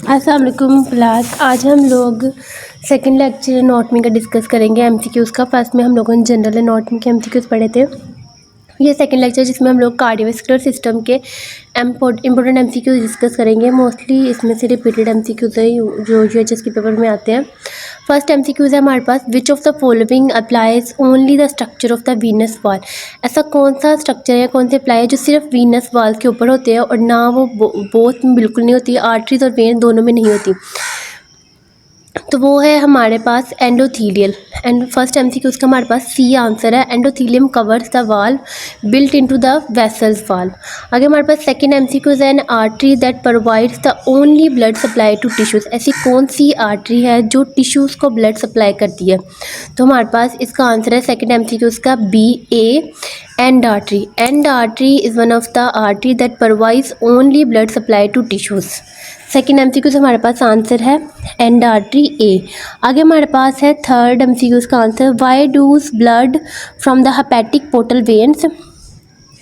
अस्सलाम वालेकुम क्लास। आज हम लोग सेकंड लेक्चर एनाटॉमी का डिस्कस करेंगे एमसीक्यूज़ का। फर्स्ट में हम लोगों ने जनरल एनाटॉमी के एमसीक्यूज़ पढ़े थे। ये सेकंड लेक्चर जिसमें हम लोग कार्डियोवैस्कुलर सिस्टम के इंपॉर्टेंट एमसीक्यूज़ डिस्कस करेंगे। मोस्टली इसमें से रिपीटेड एमसीक्यूज़ है जो यूएचएस के पेपर में आते हैं। फर्स्ट एमसीक्यूज़ है हमारे पास, which of the following applies only the structure of the venous wall. ऐसा कौन सा स्ट्रक्चर है, कौन से अप्लाई है जो सिर्फ वीनस वॉल के ऊपर होते हैं और ना वो बोथ में बिल्कुल नहीं होती, आर्टरीज और वेन दोनों में नहीं होती। तो वो है हमारे पास एंडोथीलियल। एंड फर्स्ट एमसीक्यू उसका हमारे पास सी आंसर है। Endothelium covers the wall built into the vessels wall. आगे हमारे पास सेकंड एमसीक्यू है, an artery that provides the only blood supply to tissues. ऐसी कौन सी आर्टरी है जो टिश्यूज़ को ब्लड सप्लाई करती है? तो हमारे पास इसका आंसर है सेकंड एमसीक्यू का B A, end artery. End artery is one of the artery that provides only blood supply to tissues. Second MCQ से हमारे पास आंसर है एंड आर्टरी ए। आगे हमारे पास है थर्ड एमसीक्यू का answer, why does blood from the hepatic portal veins,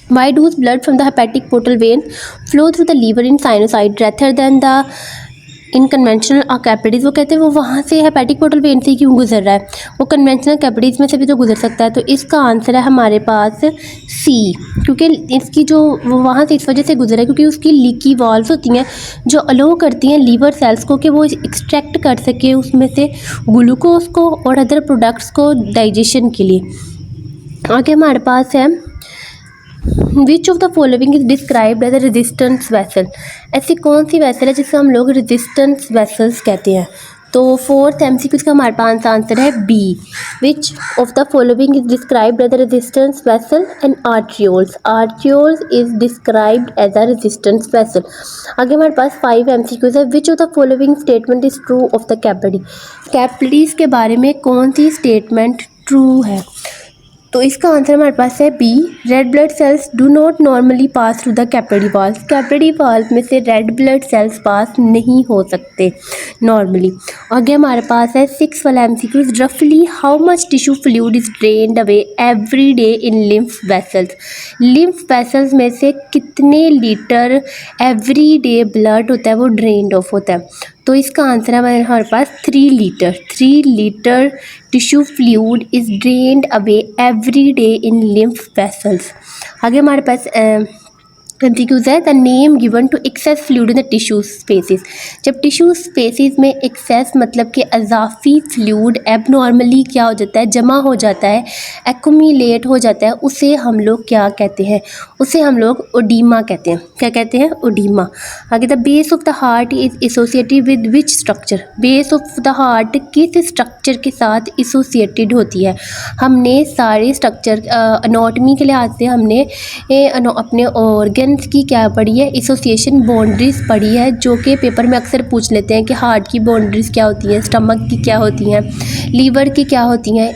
why does blood from the hepatic portal vein flow through the liver in sinusoid rather than the in conventional कैपिटरीज। वो कहते हैं वो वहाँ से हेपेटिक पोर्टल वेन से क्यों गुजर रहा है, वो कन्वेंशनल कैपिटरीज में से भी तो गुजर सकता है। तो इसका आंसर है हमारे पास सी, क्योंकि इसकी जो वो वहाँ से इस वजह से गुजरा है क्योंकि उसकी लीकी वॉल्व्स होती हैं जो अलो करती हैं लीवर सेल्स को कि वो एक्सट्रैक्ट कर सके उसमें से ग्लूकोज को और अदर प्रोडक्ट्स को डाइजेशन के लिए। आगे हमारे पास है, which of the following is described as a resistance vessel. ऐसी कौन सी वेसल है जिसे हम लोग रेजिस्टेंस वेसल्स कहते हैं? तो फोर्थ एमसीक्यू का हमारे पास आंसर है B, which of the following is described as a resistance vessel and arterioles. Arterioles is described as a resistance vessel. आगे हमारे पास 5 एमसीक्यूज है, which of the following statement is true of the capillary. Capillaries के बारे में कौन सी statement true है? तो इसका आंसर हमारे पास है B, red blood cells do not normally pass through the capillary walls. Capillary walls में से रेड ब्लड सेल्स पास नहीं हो सकते नॉर्मली। आगे हमारे पास है 6 वाला एमसीक्यू, रफली how much tissue fluid is drained away every day in lymph vessels. Lymph vessels में से कितने लीटर एवरी डे ब्लड होता है वो ड्रेन्ड ऑफ होता है? तो इसका आंसर है हमारे पास 3 litre. 3 litre tissue fluid is drained away every day in lymph vessels. आगे हमारे पास एमसीक्यूज है, the name given to excess fluid in the tissue spaces. जब टिश्यू स्पेसिस में एक्सेस मतलब कि अजाफी फ्लूइड एबनॉर्मली क्या हो जाता है, जमा हो जाता है, एक्यूमुलेट हो जाता है, उसे हम लोग क्या कहते हैं? उसे हम लोग ओडीमा कहते हैं। क्या कहते हैं? ओडीमा। आगे, the base of the heart is associated with which structure. Base of the heart किस स्ट्रक्चर के साथ एसोसिएटेड होती है? हमने सारे स्ट्रक्चर एनाटॉमी के लिहाज से हमने अपने ऑर्गन की क्या पढ़ी है, एसोसिएशन बाउंड्रीज पढ़ी है, जो कि पेपर में अक्सर पूछ लेते हैं कि हार्ट की बाउंड्रीज क्या होती हैं, स्टमक की क्या होती हैं, लीवर की क्या होती हैं।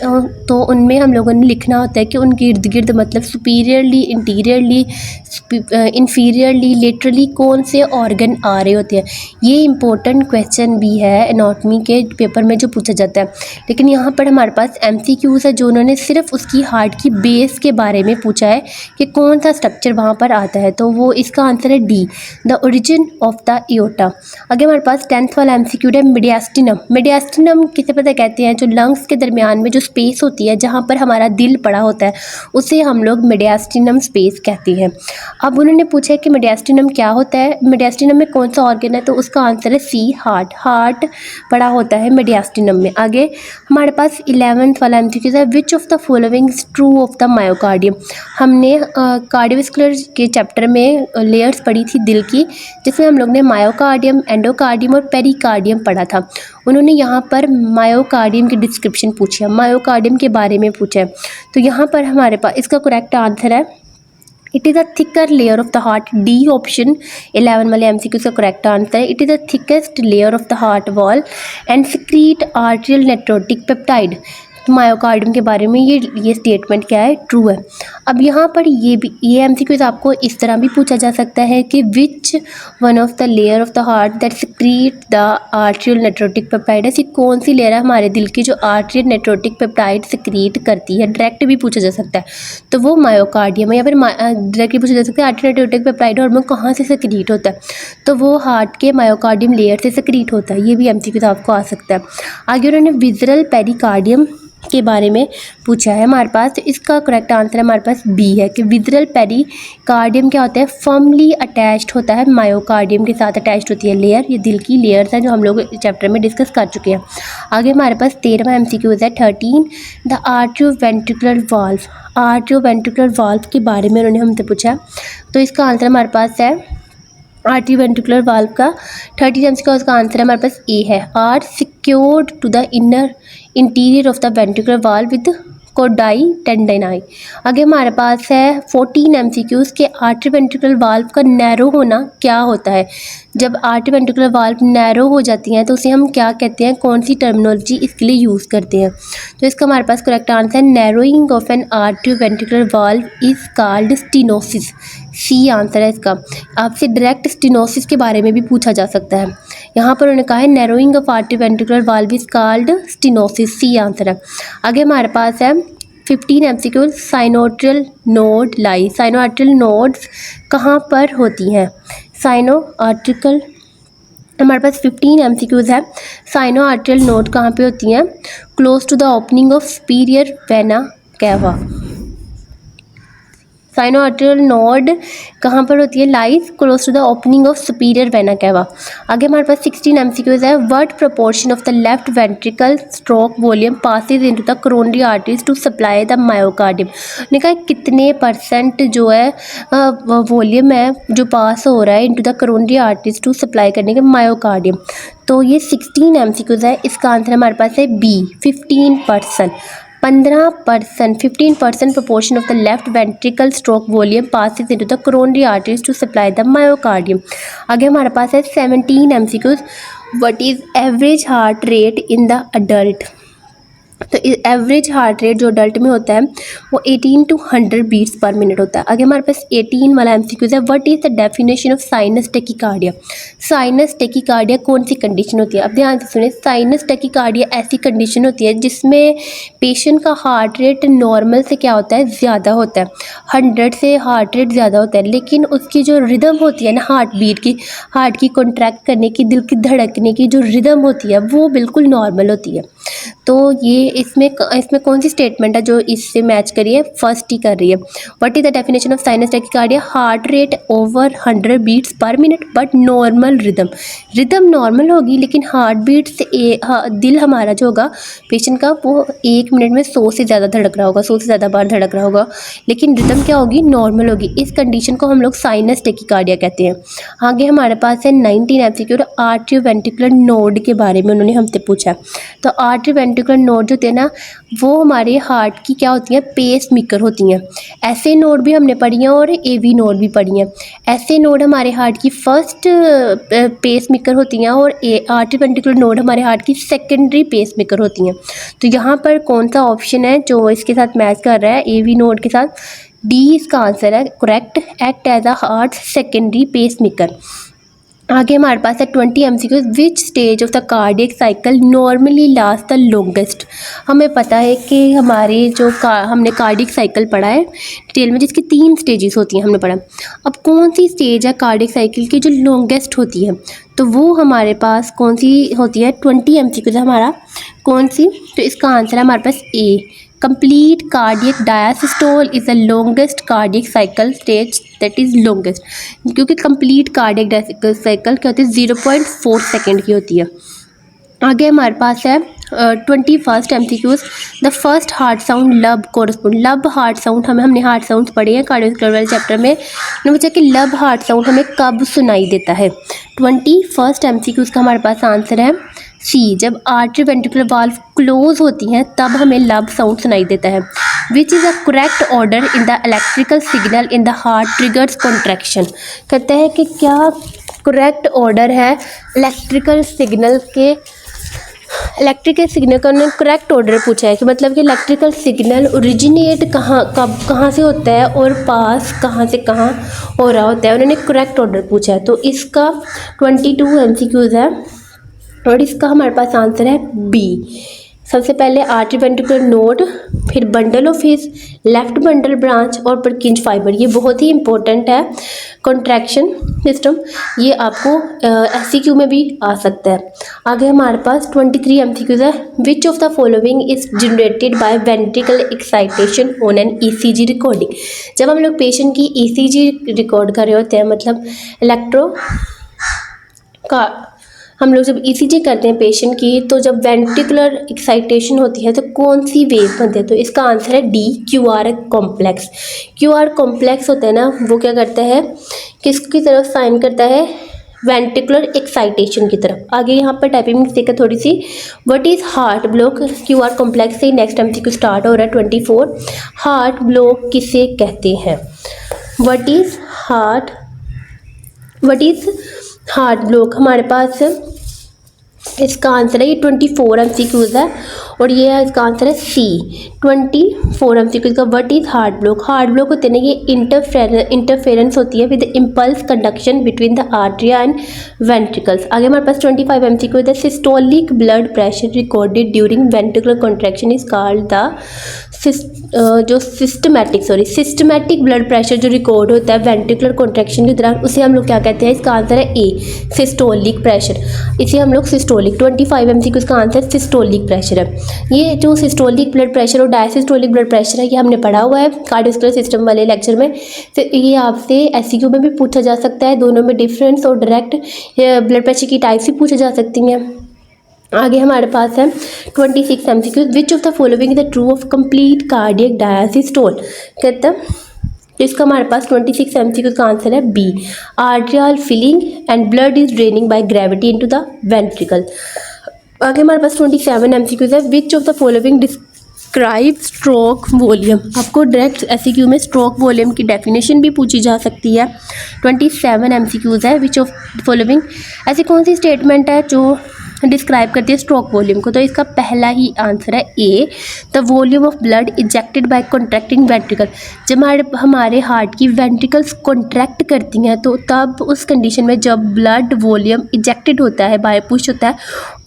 तो उनमें हम लोगों ने लिखना होता है कि उनके इर्द गिर्द मतलब सुपीरियरली, इंटीरियरली, इन्फीरियरली, लेटरली कौन से ऑर्गन आ रहे होते हैं। ये इंपॉर्टेंट क्वेश्चन भी है एनाटॉमी के पेपर में जो पूछा जाता है। लेकिन यहाँ पर हमारे पास एमसीक्यूज है जो उन्होंने सिर्फ उसकी हार्ट की बेस के बारे में पूछा है कि कौन सा स्ट्रक्चर वहाँ पर आता है। तो वो इसका आंसर है D, the origin of the aorta. आगे हमारे पास 10th वाला एमसीक्यू है, मीडियास्टिनम। मीडियास्टिनम किसे पता कहते हैं? जो लंग्स के दरमियान में जो स्पेस होती है जहाँ पर हमारा दिल पड़ा होता है उसे हम लोग मीडियास्टिनम स्पेस कहते हैं। अब उन्होंने पूछा है कि मीडियास्टिनम क्या होता है, मीडियास्टिनम में कौन सा ऑर्गन है? तो उसका आंसर है सी, हार्ट। हार्ट पड़ा होता है मीडियास्टिनम में। आगे हमारे पास 11th वाला एमसीक्यू है, which of the following is true of the myocardium. हमने कार्डियोवैस्कुलर के चैप्टर में लेयर्स पढ़ी थी दिल की, जिसमें हम लोग ने मायोकार्डियम, एंडोकार्डियम और पेरिकार्डियम पढ़ा था। उन्होंने यहाँ पर मायोकार्डियम की डिस्क्रिप्शन पूछी है, मायोकार्डियम के बारे में पूछा है। तो यहाँ पर हमारे पास इसका करेक्ट आंसर है, it is a thicker layer of the heart. D option 11 वाले एमसीक्यू का करेक्ट आंसर है, it is the thickest layer of the heart wall and secrete atrial necrotic peptide. तो मायोकार्डियम के बारे में ये स्टेटमेंट क्या है, ट्रू है। अब यहाँ पर ये एमसीक्यूज आपको इस तरह भी पूछा जा सकता है कि which one of the layer of the heart that secrete the atrial natriuretic peptide, ऐसी कौन सी लेयर है हमारे दिल की जो आर्ट्रियल नेट्रोटिक पेप्टाइड सिक्रीट करती है, डायरेक्ट भी पूछा जा सकता है, तो वो मायोकार्डियम है। या फिर डायरेक्टली पूछा जा सकता है आर्ट्रियल नेट्रोटिक पेप्टाइड हार्मोन कहाँ से सिक्रीट होता है, तो वो हार्ट के मायोकार्डियम लेयर से सिक्रीट होता है। ये भी एमसीक्यूज आपको आ सकता है। आगे उन्होंने विज़रल पेरिकार्डियम के बारे में पूछा है हमारे पास, तो इसका करेक्ट आंसर हमारे पास बी है कि विज़रल पेरिकार्डियम क्या होता है, फर्मली अटैच्ड होता है, मायोकार्डियम के साथ अटैच्ड होती है लेयर। ये दिल की लेयर्स हैं जो हम लोग चैप्टर में डिस्कस कर चुके हैं। आगे हमारे पास 13वां एमसीक्यूज है 13, द आर्ट्रियोवेंट्रिकुलर वाल्व। आर्ट्रियोवेंट्रिकुलर वाल्व के बारे में उन्होंने हमसे पूछा, तो इसका आंसर हमारे पास है आर्ट्रियोवेंट्रिकुलर वाल्व का 30 एमसीक्यू का उसका आंसर हमारे पास ए है, are secured to the inner interior of the ventricular valve with कोडाई टेंडेनाई। आगे हमारे पास है 14 एमसीक्यूज के आर्ट्रियोवेंट्रिकुलर वाल्व का नैरो होना क्या होता है। जब आर्ट्रियोवेंट्रिकुलर वाल्व नैरो हो जाती हैं तो उसे हम क्या कहते हैं, कौन सी टर्मिनोलॉजी इसके लिए यूज़ करते हैं, तो इसका हमारे पास करेक्ट आंसर है narrowing of an atrioventricular valve is called stenosis. C answer है इसका। आपसे डायरेक्ट स्टीनोसिस के बारे में भी पूछा जा सकता है। यहाँ पर उन्होंने कहा है narrowing of atrioventricular valve is called stenosis, C answer है। आगे हमारे पास है 15 MCQ sinoatrial node lie. Sinoatrial nodes कहाँ पर होती हैं, साइनोआर्ट्रिकल हमारे पास 15 एमसीक्यूज है। साइनोआर्ट्रियल नोड कहाँ पे होती हैं, close to the opening of superior vena cava. Sinoatrial node कहाँ पर होती है, lies close to the opening of superior vena cava. आगे हमारे पास 16 एमसीक्यूज है, what proportion of the left ventricle stroke volume passes into the coronary arteries to supply the myocardium. ने कहा कितने परसेंट जो है वॉल्यूम है जो पास हो रहा है into the coronary arteries to supply करने के मायोकार्डियम, तो ये 16 एमसीक्यूज है। इसका आंसर हमारे पास है B 15%। 15% proportion of the left ventricle stroke volume passes into the coronary arteries to supply the myocardium। आगे हमारे पास है 17 MCQs, what is average heart rate in the adult। तो एवरेज हार्ट रेट जो अडल्ट में होता है वो 18 to 100 बीट्स पर मिनट होता है। आगे हमारे पास 18 वाला एमसीक्यूज है, what is the definition of sinus tachycardia. Sinus tachycardia कौन सी कंडीशन होती है, अब ध्यान से सुनिए। साइनस टेकिकार्डिया ऐसी कंडीशन होती है जिसमें पेशेंट का हार्ट रेट नॉर्मल से क्या होता है, ज़्यादा होता है, 100 से हार्ट रेट ज़्यादा होता है, लेकिन उसकी जो रिदम होती है ना हार्ट बीट की, हार्ट की कॉन्ट्रैक्ट करने की, दिल की धड़कने की जो रिदम होती है वो बिल्कुल नॉर्मल होती है। तो ये इसमें कौन सी स्टेटमेंट है जो इससे मैच करी है, फर्स्ट ही कर रही है। What is the definition of sinus tachycardia, heart rate over 100 beats per minute but normal rhythm. Rhythm normal होगी लेकिन हार्ट बीट से दिल हमारा जो होगा पेशेंट का वो 1 मिनट में 100 से ज़्यादा धड़क रहा होगा, 100 से ज़्यादा बार धड़क रहा होगा, लेकिन रिदम क्या होगी, नॉर्मल होगी। इस कंडीशन को हम लोग साइनस टेकिकार्डिया कहते हैं। आगे हमारे पास है 19 एमसीक्यू आर्ट्रियोवेंट्रिकुलर नोड के बारे में उन्होंने हमसे पूछा। तो आर्ट्रियोवेंट्रिकुलर नोड जो होते हैं ना वो हमारे हार्ट की क्या होती हैं, पेस मेकर होती हैं। ऐसे नोड भी हमने पढ़ी हैं और एवी नोड भी पढ़ी हैं। ऐसे नोड हमारे हार्ट की फर्स्ट पेस मेकर होती हैं और आर्ट्रियोवेंट्रिकुलर नोड हमारे हार्ट की सेकेंडरी पेस मेकर होती हैं। तो यहाँ पर कौन सा ऑप्शन है जो इसके साथ मैच कर रहा है, एवी नोड के साथ, डी इसका आंसर है correct, act as a heart secondary pacemaker. आगे हमारे पास है 20 MCQ, which stage of the cardiac cycle normally last the longest. हमें पता है कि हमारे जो हमने कार्डियक साइकिल पढ़ा है डिटेल में, जिसकी 3 स्टेजेस होती हैं हमने पढ़ा। अब कौन सी स्टेज है कार्डियक साइकिल की जो लॉन्गेस्ट होती है, तो वो हमारे पास कौन सी होती है, 20 एमसीक्यू है कौन सी, तो इसका आंसर है हमारे पास A, complete cardiac diastole is the longest cardiac cycle stage that is longest, क्योंकि कंप्लीट कार्डियक साइकिल क्या होती है 0.4 सेकेंड की होती है। आगे हमारे पास है 21st MCQs, the first heart sound लब कोरस्पोंड। लब हार्ट साउंड हमने हार्ट साउंड पढ़े हैं कार्डियोवैस्कुलर वाले चैप्टर में, पूछा कि लब हार्ट साउंड हमें कब सुनाई देता है। 21st एमसीक्यूज का हमारे पास आंसर है सी, जब आर्ट्रियोवेंट्रिकुलर वाल्व क्लोज होती हैं तब हमें लब साउंड सुनाई देता है। Which is a correct order in the electrical signal in the heart triggers contraction. कहते हैं कि क्या करेक्ट ऑर्डर है इलेक्ट्रिकल सिग्नल के इलेक्ट्रिकल सिग्नल का उन्होंने करेक्ट ऑर्डर पूछा है कि मतलब कि इलेक्ट्रिकल सिग्नल ओरिजिनेट कहाँ से होता है और पास कहाँ से कहाँ हो रहा होता है, उन्होंने करेक्ट ऑर्डर पूछा है। तो इसका 22 MCQs है और इसका हमारे पास आंसर है बी। सबसे पहले आर्टरी वेंट्रिकुलर नोड, फिर bundle of his, left bundle branch और परकिंज फाइबर। ये बहुत ही इंपॉर्टेंट है कॉन्ट्रैक्शन सिस्टम, ये आपको SCQ में भी आ सकता है। आगे हमारे पास 23 MCQs है। Which of the following is generated by ventricle excitation on an ECG recording. जब हम लोग पेशेंट की ECG रिकॉर्ड कर रहे होते हैं, मतलब इलेक्ट्रो का हम लोग जब ECG करते हैं पेशेंट की, तो जब वेंट्रिकुलर एक्साइटेशन होती है तो कौन सी वेव बनती है, तो इसका आंसर है D, QR complex. QR complex होता है ना, वो क्या करता है, किसकी तरफ साइन करता है, वेंट्रिकुलर एक्साइटेशन की तरफ। आगे यहाँ पर टाइपिंग मिस्टेक है थोड़ी सी। What is heart block, QR complex से नेक्स्ट MCQ स्टार्ट हो रहा है 24। हार्ट ब्लॉक किसे कहते हैं, व्हाट इज़ हार्ट ब्लॉक, हमारे पास इसका आंसर है, ये 24 MCQs है और ये है इसका आंसर है सी, 24 MCQs का। What is heart block, heart block होते हैं ये इंटरफेरेंस होती है with impulse conduction between the atria and ventricles. आगे हमारे पास 25 MCQs है। Systolic blood pressure recorded during ventricular contraction is called the systematic blood pressure जो रिकॉर्ड होता है वेंट्रिकुलर कॉन्ट्रैक्शन के दौरान, उसे हम लोग क्या कहते हैं, इसका आंसर है ए, सिस्टोलिक प्रेशर। इसे हम लोग सिस्टोलिक, 25 MCQ इसका आंसर सिस्टोलिक प्रेशर है। ये जो सिस्टोलिक ब्लड प्रेशर और डायसिस्टोलिक ब्लड प्रेशर है, ये हमने पढ़ा हुआ है कार्डियोवैस्कुलर सिस्टम वाले लेक्चर में। तो ये आपसे SCQ में भी पूछा जा सकता है, दोनों में डिफरेंस और डायरेक्ट ब्लड प्रेशर की टाइप्स भी पूछी जा सकती हैं। आगे हमारे पास है 26 MCQ। Which of the following is the true of complete cardiac diastole, कहता है। तो इसका हमारे पास 26 MCQ का आंसर है B, atrial filling and blood is draining by gravity into the ventricle. आगे हमारे पास 27 MCQ है। Which of the following describe stroke volume, आपको डायरेक्ट SCQ में स्ट्रोक वॉल्यूम की डेफिनेशन भी पूछी जा सकती है। 27 MCQ है। विच ऑफ फॉलोइंग, ऐसी कौन सी स्टेटमेंट है जो डिस्क्राइब करती है स्ट्रोक वॉल्यूम को, तो इसका पहला ही आंसर है A, the volume of blood ejected by contracting ventricle. जब हमारे हार्ट की वेंट्रिकल्स कॉन्ट्रैक्ट करती हैं, तो तब उस कंडीशन में जब ब्लड वॉल्यूम इजेक्टेड होता है, बाय पुश होता है,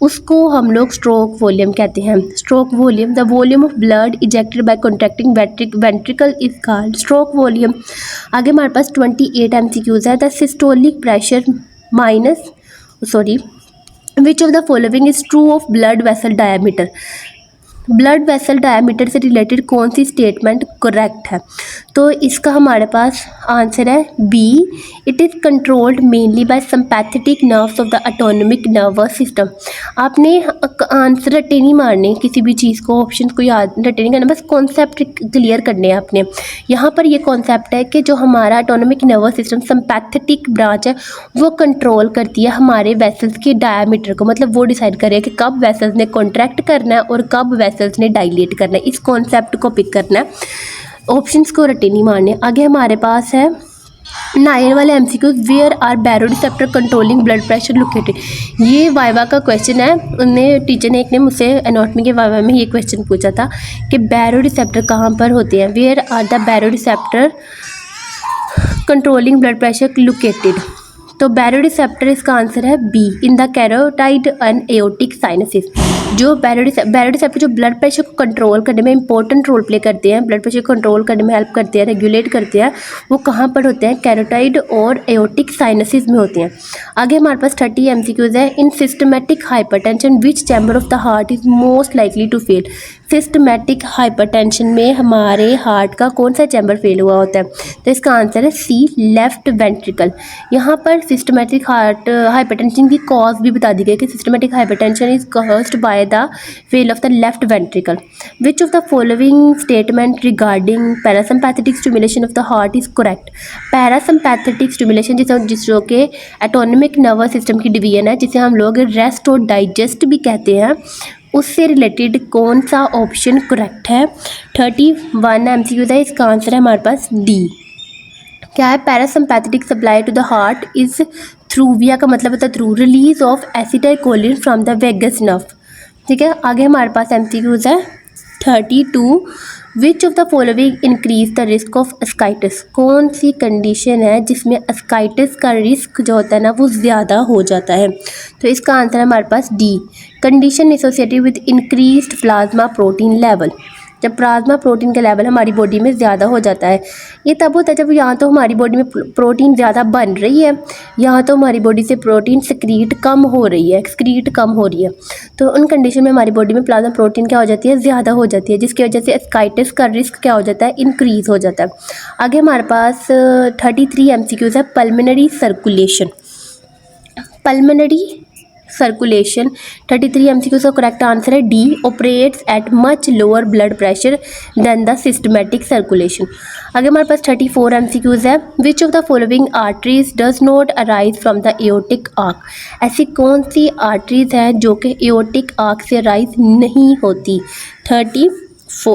उसको हम लोग स्ट्रोक वॉल्यूम कहते हैं। Stroke volume, the volume of blood ejected by contracting ventricle is called stroke volume. आगे हमारे पास 28 MCQs है। The systolic pressure Which of the following is true of blood vessel diameter? Blood vessel diameter से related कौन सी statement correct है, तो इसका हमारे पास आंसर है B, it is controlled mainly by sympathetic nerves of the autonomic nervous system. आपने आंसर रटे नहीं मारने, किसी भी चीज़ को ऑप्शन को याद रटे नहीं करना, बस कॉन्सेप्ट क्लियर करने हैं आपने। यहाँ पर ये कॉन्सेप्ट है कि जो हमारा autonomic nervous system sympathetic branch है, वो कंट्रोल करती है हमारे वेसल्स के डायमीटर को, मतलब वो डिसाइड करे कि कब वेसल्स ने कॉन्ट्रैक्ट करना है और कब वेसल्स ने डायलेट करना है। इस कॉन्सेप्ट को पिक करना है, ऑप्शंस को रटे नहीं मारने। आगे हमारे पास है 9 वाले MCQ, where are baroreceptor controlling blood pressure located. ये वाइवा का क्वेश्चन है, उन्हें टीचर ने एक ने मुझसे एनाटॉमी के वाइवा में ये क्वेश्चन पूछा था कि बैरोरिसेप्टर कहाँ पर होते हैं, where are the baroreceptor controlling blood pressure located. तो बैरोरिसेप्टर इसका आंसर है B, in the carotid and aortic sinuses. जो बैरोरिसेप्टर जो ब्लड प्रेशर को कंट्रोल करने में इंपॉर्टेंट रोल प्ले करते हैं, ब्लड प्रेशर को कंट्रोल करने में हेल्प करते हैं, रेगुलेट करते हैं, वो कहाँ पर होते हैं, कैरोटाइड और एओर्टिक साइनसेस में होते हैं। आगे हमारे पास 30 MCQs है। In systemic hypertension which chamber of the heart is most likely to fail. Systemic hypertension में हमारे हार्ट का कौन सा चैम्बर फेल हुआ होता है, तो इसका आंसर है सी, लेफ्ट वेंट्रिकल। यहाँ पर सिस्टमैटिक हाइपरटेंशन की कॉज भी बता दी गई कि systematic hypertension is caused by the fell off the left ventricle. Which of the following statement regarding parasympathetic stimulation of the heart is correct. Parasympathetic stimulation जिसको के autonomic nervous system की division है, जिसे हम लोग रेस्ट और digest भी कहते हैं, उससे रिलेटेड कौन सा ऑप्शन करेक्ट है। 31 MCQ है, इसका आंसर है हमारे पास डी। क्या है, parasympathetic supply to the heart is through, via का मतलब होता है through release of acetylcholine from the vagus nerve. ठीक है। आगे हमारे पास MCQs है 32। Which of the following increase the risk of ascites. कौन सी कंडीशन है जिसमें अस्काइटिस का रिस्क जो होता है ना वो ज़्यादा हो जाता है। तो इसका आंसर है हमारे पास D, condition associated with increased plasma protein level. जब प्लाज्मा प्रोटीन का लेवल हमारी बॉडी में ज़्यादा हो जाता है, ये तब होता है जब यहाँ तो हमारी बॉडी में प्रोटीन ज़्यादा बन रही है, यहाँ तो हमारी बॉडी से प्रोटीन एक्सक्रीट कम हो रही है। तो उन कंडीशन में हमारी बॉडी में प्लाज्मा प्रोटीन क्या हो जाती है, ज़्यादा हो जाती है, जिसकी वजह से अस्काइटिस का रिस्क क्या हो जाता है, इंक्रीज़ हो जाता है। आगे हमारे पास 33 MCQs है पल्मोनरी सर्कुलेशन। 33 MCQs का करेक्ट आंसर है D, operates at much lower blood pressure than the systemic circulation. आगे हमारे पास 34 MCQs है which of the following arteries does not arise from the aortic arch. ऐसी कौन सी आर्टरीज हैं जो कि एओर्टिक आर्क से अराइज नहीं होती। 34,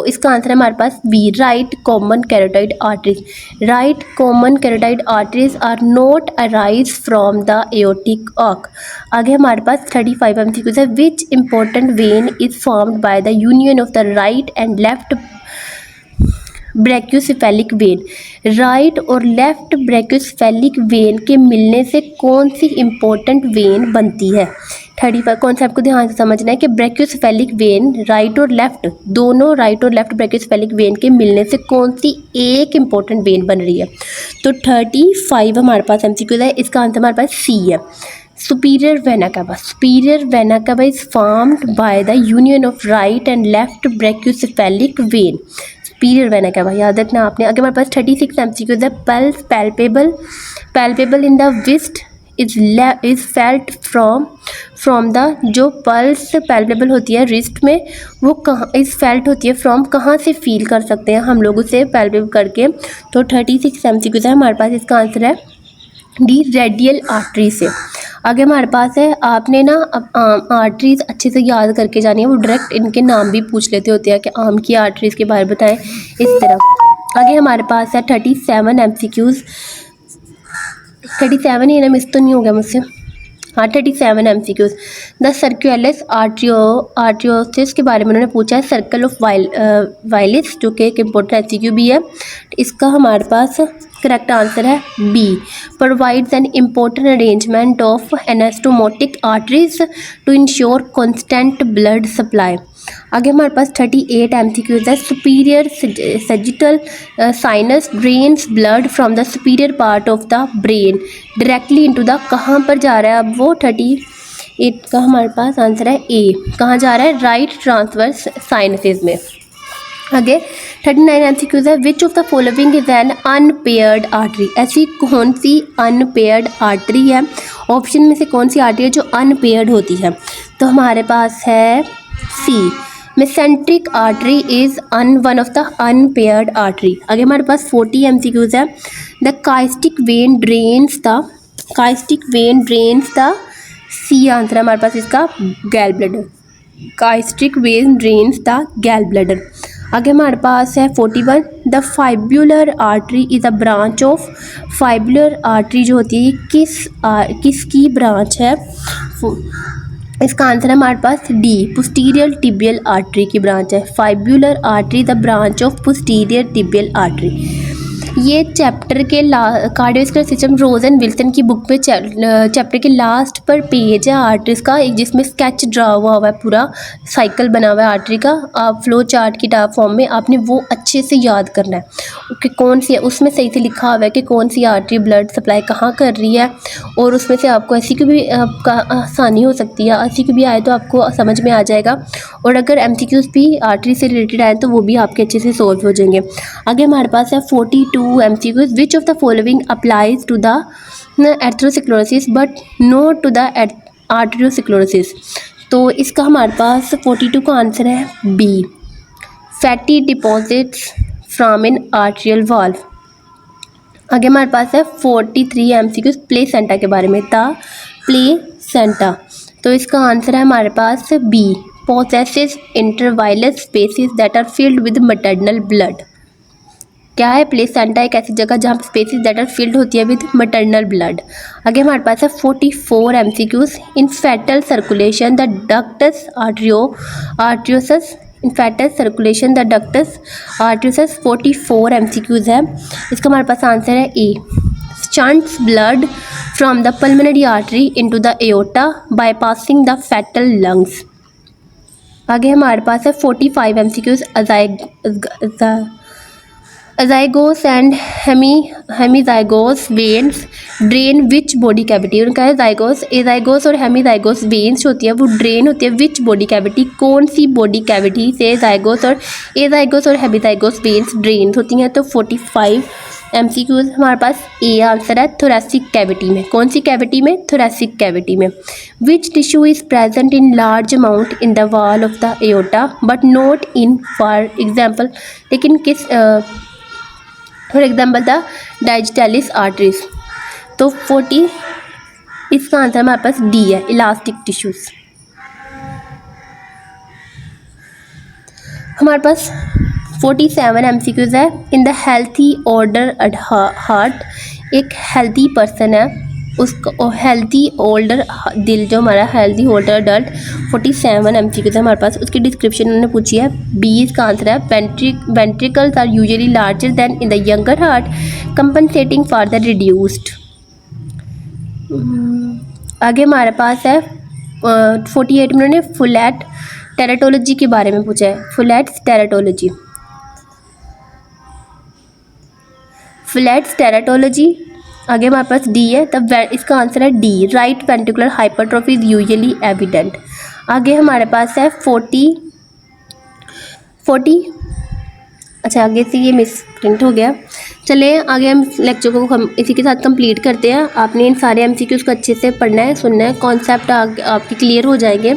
इसका आंसर है हमारे पास B, right common carotid arteries. Right common carotid arteries are not arise from the aortic arch. आगे हमारे पास 35 MCQs है which important vein is formed by the union of the right and left brachiocephalic vein. Right और left brachiocephalic vein के मिलने से कौन सी important when बनती है। 35 कॉन्सेप्ट को ध्यान से समझना है कि ब्रैक्योसेफेलिक वेन राइट और लेफ्ट दोनों राइट और लेफ्ट ब्रैक्योसेफेलिक वेन के मिलने से कौन सी एक इंपॉर्टेंट वेन बन रही है। तो 35 हमारे पास MCQ है, इसका आंसर हमारे पास C है, superior vena cava. Superior vena cava is formed by the union of right and left brachiocephalic vein. Superior vena cava याद रखना आपने। आगे हमारे पास 36 MCQs है pulse palpable in the wrist is felt from the. जो pulse palpable होती है रिस्ट में वो कहाँ इज फेल्ट होती है फ्रॉम, कहाँ से फील कर सकते हैं हम लोग उसे पैल्पेबल करके। तो 36 MCQs है हमारे पास, इसका आंसर है D, रेडियल आर्टरी से। आगे हमारे पास है, आपने ना आर्टरीज अच्छे से याद करके जानी है, वो डायरेक्ट इनके नाम भी पूछ लेते होते हैं कि आम की आर्टरीज के बारे में बताएं इस तरह। आगे हमारे पास है 37 MCQs। 37 ही ना, मिस तो नहीं हो गया मुझसे। हाँ 37 MCQs। द सर्कुलस आर्टियोसिस के बारे में उन्होंने पूछा है, सर्कल ऑफ वाइलिस जो कि एक इम्पोर्टेंट MCQ भी है। इसका हमारे पास करेक्ट आंसर है B, provides an important arrangement of anastomotic arteries to ensure constant blood supply. आगे हमारे पास 38 MCQs है, superior sagittal sinus drains blood from the superior part of the brain directly into the. कहाँ पर जा रहा है अब वो 38 का हमारे पास आंसर है A, कहाँ जा रहा है, राइट ट्रांसवर्स साइनसेस में। आगे 39 MCQs है which of the following is an unpaired artery. ऐसी कौन सी अनपेयर्ड आर्टरी है, ऑप्शन में से कौन सी आर्टरी है जो अनपेयर्ड होती है। तो हमारे पास है C, mesenteric artery is one of the unpaired artery. आगे हमारे पास 40 MCQs है, the cystic vein drains the C answer है हमारे पास इसका gallbladder. Cystic vein drains the gallbladder. आगे हमारे पास है 41, the fibular artery is a branch of. Fibular artery जो होती है किसकी ब्रांच है, इसका आंसर है हमारे पास D, पोस्टीरियर टिबियल आर्टरी की ब्रांच है। Fibular artery the branch of posterior tibial artery. ये चैप्टर के cardiovascular system Ross and Wilson की बुक में चैप्टर के लास्ट पर पेज है आर्टरीज का, एक जिसमें स्केच ड्रा हुआ है, पूरा साइकिल बना हुआ है आर्टरी का। आप फ्लो चार्ट की टाइप फॉर्म में आपने वो अच्छे से याद करना है कि कौन सी है, उसमें सही से लिखा हुआ है कि कौन सी आर्टरी ब्लड सप्लाई कहाँ कर रही है। और उसमें से आपको ऐसी की भी आसानी हो सकती है, ऐसी की भी आए तो आपको समझ में आ जाएगा। और अगर MCQs भी आर्टरी से रिलेटेड आए तो वो भी आपके अच्छे से सॉल्व हो जाएंगे। आगे हमारे पास है 42 MCQs, which of the following applies to the atherosclerosis but not to the arteriosclerosis. तो इसका हमारे पास 42 का आंसर है B, fatty deposits from an arterial valve. आगे हमारे पास है 43 MCQs प्लेसेंटा के बारे में, द प्लेसेंटा। तो इसका आंसर है हमारे पास B, possesses intervillous spaces that are filled with maternal blood। क्या है? प्लेसेंटा एक ऐसी जगह जहाँ स्पेसिस दैट आर फिल्ड होती है विद मटरनल ब्लड। आगे हमारे पास है 44 MCQs। In fetal circulation the ductus arteriosus, in fetal circulation the ductus arteriosus 44 MCQs है। इसका हमारे पास आंसर है A. Shunts blood from the pulmonary artery into the aorta bypassing the fetal lungs. आगे हमारे पास है 45 MCQs। Azygos and hemiazygos veins drain which body cavity. उनका है जाइगोस, एजाइगोस और हेमीजाइगोस वेन्स होती है वो ड्रेन होती है विच बॉडी कैविटी, कौन सी बॉडी कैविटी से जाइगोस और एजाइगोस और हेमीजाइगोस वेन्स ड्रेन होती हैं। तो 45 MCQs हमारे पास ए आंसर है थोरैसिक कैविटी में। कौन सी कैविटी में? थोरैसिक कैविटी में। Which tissue is present in large amount in the wall of the aorta but not in for example, लेकिन किस for example the digitalis arteries. तो 40 इसका आंसर हमारे पास डी है, इलास्टिक टिश्यूज। हमारे पास 47 MCQs है। In the healthy order heart, एक हेल्थी पर्सन है उसको हेल्थी ओल्डर दिल जो हमारा हेल्थी ओल्डर अडल्ट 47 MCQs है हमारे पास। उसकी डिस्क्रिप्शन उन्होंने पूछी है, बी इसका आंसर है। Ventricles are usually larger than in the younger heart compensating for the reduced. आगे हमारे पास है 48 में उन्होंने फुलेट टेराटोलॉजी के बारे में पूछा है। फुलेट्स टेराटोलॉजी आगे हमारे पास डी है, तब इसका आंसर है D, right ventricular hypertrophy is usually evident. आगे हमारे पास है 40 अच्छा आगे से ये मिस प्रिंट हो गया। चलिए आगे हम लेक्चर को हम इसी के साथ कंप्लीट करते हैं। आपने इन सारे MCQs को अच्छे से पढ़ना है, सुनना है, कॉन्सेप्ट आपके क्लियर हो जाएंगे।